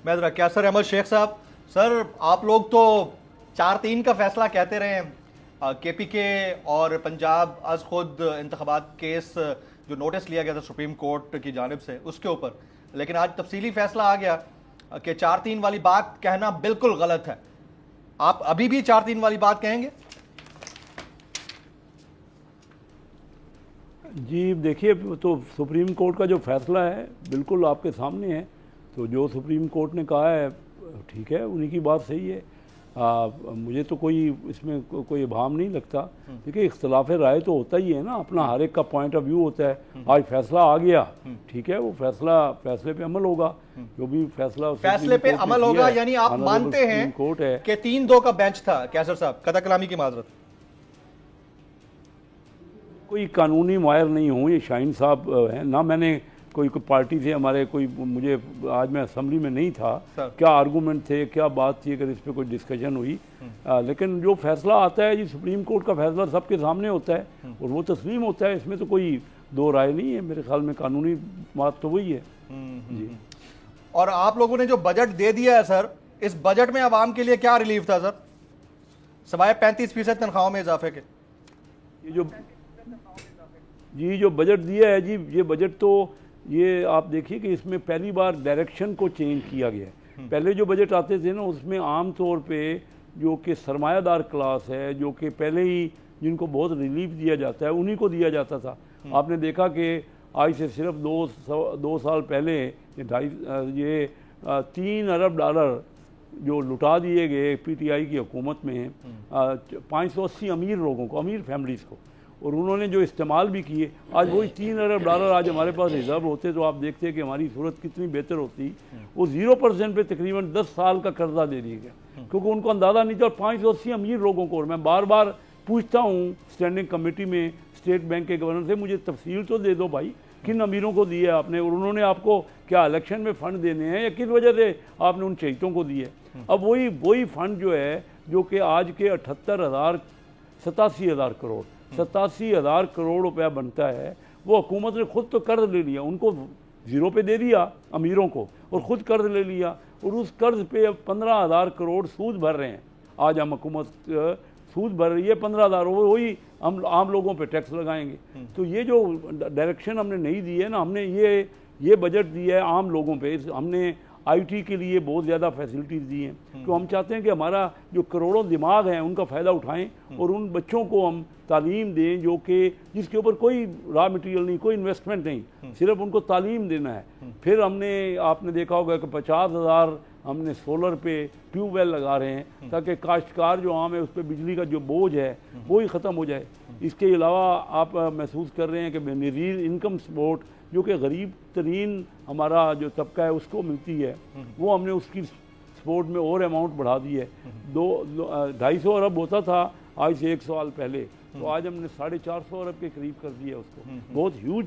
मैं जरा क्या सर अहमद शेख साहब, सर आप लोग तो 4-3 का फैसला कहते रहे हैं, KPK और पंजाब अज खुद इंतखाबात केस जो नोटिस लिया गया था सुप्रीम कोर्ट की जानिब से उसके ऊपर, लेकिन आज तफसीली फैसला आ गया कि 4-3 वाली बात कहना बिल्कुल गलत है। आप अभी भी 4-3 वाली बात कहेंगे? जी देखिए, तो सुप्रीम कोर्ट का जो फैसला है बिल्कुल आपके सामने है। तो जो सुप्रीम कोर्ट ने कहा है ठीक है, उन्हीं की बात सही है। मुझे तो कोई इसमें कोई इबाम नहीं लगता। देखिए इख्तलाफ राय तो होता ही है ना, अपना हर एक का पॉइंट ऑफ व्यू होता है। आज फैसला आ गया, ठीक है, वो फैसले पे अमल होगा। जो भी फैसले पे अमल होगा, यानी आप मानते हैं कोर्ट है कि 3-2 का बेंच था कैसर साहब, कदा कलामी की माजरत, कोई कानूनी माहिर नहीं हूँ, ये शाहीन साहब हैं ना। मैंने कोई पार्टी से हमारे कोई, मुझे आज मैं असम्बली में नहीं था, क्या आर्गूमेंट थे, क्या बात थी, अगर इस पर कोई डिस्कशन हुई। लेकिन जो फैसला आता है जी, सुप्रीम कोर्ट का फैसला सबके सामने होता है और वो तस्लीम होता है। इसमें तो कोई दो राय नहीं है मेरे ख्याल में, कानूनी बात तो वही है जी। और आप लोगों ने जो बजट दे दिया है सर, इस बजट में आवाम के लिए क्या रिलीफ था सर, सवाए 35% तनख्वाहों में इजाफे के? ये जो बजट दिया है जी, ये बजट तो ये आप देखिए कि इसमें पहली बार डायरेक्शन को चेंज किया गया है। पहले जो बजट आते थे ना, उसमें आम तौर पे जो कि सरमायादार क्लास है, जो कि पहले ही जिनको बहुत रिलीफ दिया जाता है, उन्हीं को दिया जाता था। आपने देखा कि आज से सिर्फ दो साल पहले ये 3 अरब डॉलर जो लुटा दिए गए PTI की हुकूमत में 580 अमीर लोगों को, अमीर फैमिलीज़ को, और उन्होंने जो इस्तेमाल भी किए। आज वही 3 अरब डॉलर आज हमारे पास रिजर्व होते तो आप देखते कि हमारी सूरत कितनी बेहतर होती। वो 0% पे तकरीबन 10 साल का कर्जा दे दिया गया, क्योंकि उनको अंदाज़ा नहीं था। और 580 अमीर लोगों को, और मैं बार बार पूछता हूँ स्टैंडिंग कमेटी में स्टेट बैंक के गवर्नर से, मुझे तफसील तो दे दो भाई, किन अमीरों को दिया आपने, और उन्होंने आपको क्या इलेक्शन में फ़ंड देने हैं या किस वजह से आपने उन शहीदों को दिए। अब वही फ़ंड जो है, जो कि आज के 87,000 करोड़ 87,000 करोड़ रुपया बनता है, वो हुकूमत ने खुद तो कर्ज ले लिया, उनको 0 पे दे दिया अमीरों को, और ख़ुद कर्ज ले लिया, और उस कर्ज पे अब 15,000 करोड़ सूद भर रहे हैं। आज हम हुकूमत सूद भर रही है 15,000, वही हम आम लोगों पे टैक्स लगाएंगे। तो ये जो डायरेक्शन हमने नहीं दी है ना, हमने ये बजट दिया है आम लोगों पे। हमने IT के लिए बहुत ज़्यादा फैसिलिटीज़ दी हैं, तो हम चाहते हैं कि हमारा जो करोड़ों दिमाग हैं उनका फ़ायदा उठाएं, और उन बच्चों को हम तालीम दें जो कि जिसके ऊपर कोई रॉ मटेरियल नहीं, कोई इन्वेस्टमेंट नहीं, सिर्फ उनको तालीम देना है। फिर आपने देखा होगा कि 50,000 हमने सोलर पे ट्यूबवेल लगा रहे हैं, ताकि काश्तकार जो आम है उस पर बिजली का जो बोझ है वो ही ख़त्म हो जाए। इसके अलावा आप महसूस कर रहे हैं कि बेनज़ीर इनकम सपोर्ट, जो कि गरीब तरीन हमारा जो तबका है उसको मिलती है, वो हमने उसकी सपोर्ट में और अमाउंट बढ़ा दी है। 250 अरब होता था आज से 1 साल पहले, तो आज हमने 450 अरब के करीब कर दिया उसको, बहुत ह्यूज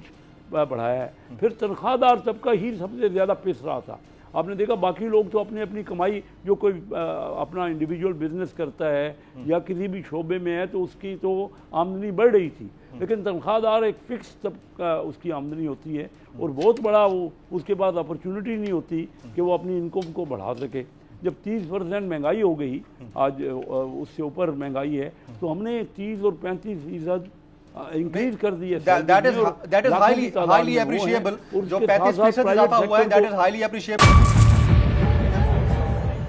बढ़ाया है। फिर तनख्वाहदार तबका ही सबसे ज़्यादा पिस रहा था। आपने देखा बाकी लोग तो अपनी अपनी कमाई, जो कोई अपना इंडिविजुअल बिजनेस करता है या किसी भी शोबे में है, तो उसकी तो आमदनी बढ़ रही थी, लेकिन तनख्वाहदार एक फिक्स तबका उसकी आमदनी होती है, और बहुत बड़ा वो उसके पास अपॉर्चुनिटी नहीं होती कि वो अपनी इनकम को बढ़ा सके। जब 30% महंगाई हो गई, आज उससे ऊपर महंगाई है, तो हमने 30 और 35% इंक्रीज कर दिए। That is highly appreciable. जो 35% इजाफा हुआ है, that is highly appreciable.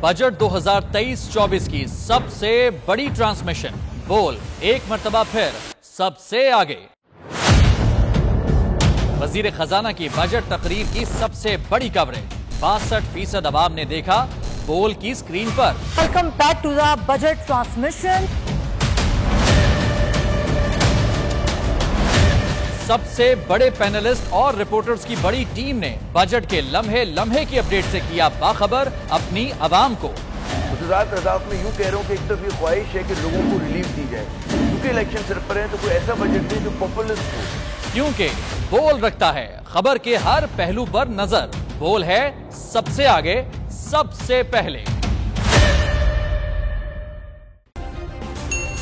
Budget 2023-24 की सबसे बड़ी ट्रांसमिशन, बोल एक मर्तबा फिर सबसे आगे। वजीर खजाना की बजट तकरीर की सबसे बड़ी कवरेज 62% अवाम ने देखा बोल की स्क्रीन पर। Welcome back to the budget transmission. सबसे बड़े पैनलिस्ट और रिपोर्टर्स की बड़ी टीम ने बजट के लम्हे लम्हे की अपडेट से किया बाखबर अपनी आवाम को। गुजरात रजाक में यूं कह रहा हूं कि एक तरफ ये ख्वाहिश है कि लोगों को रिलीफ दी जाए, क्योंकि इलेक्शन सर पर है, तो कोई ऐसा बजट दे जो पॉपुलिस्ट हो, क्योंकि बोल रखता है खबर के हर पहलू पर नजर। बोल है सबसे आगे, सबसे पहले।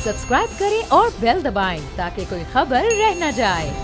सब्सक्राइब करें और बेल दबाएं ताकि कोई खबर रह न जाए।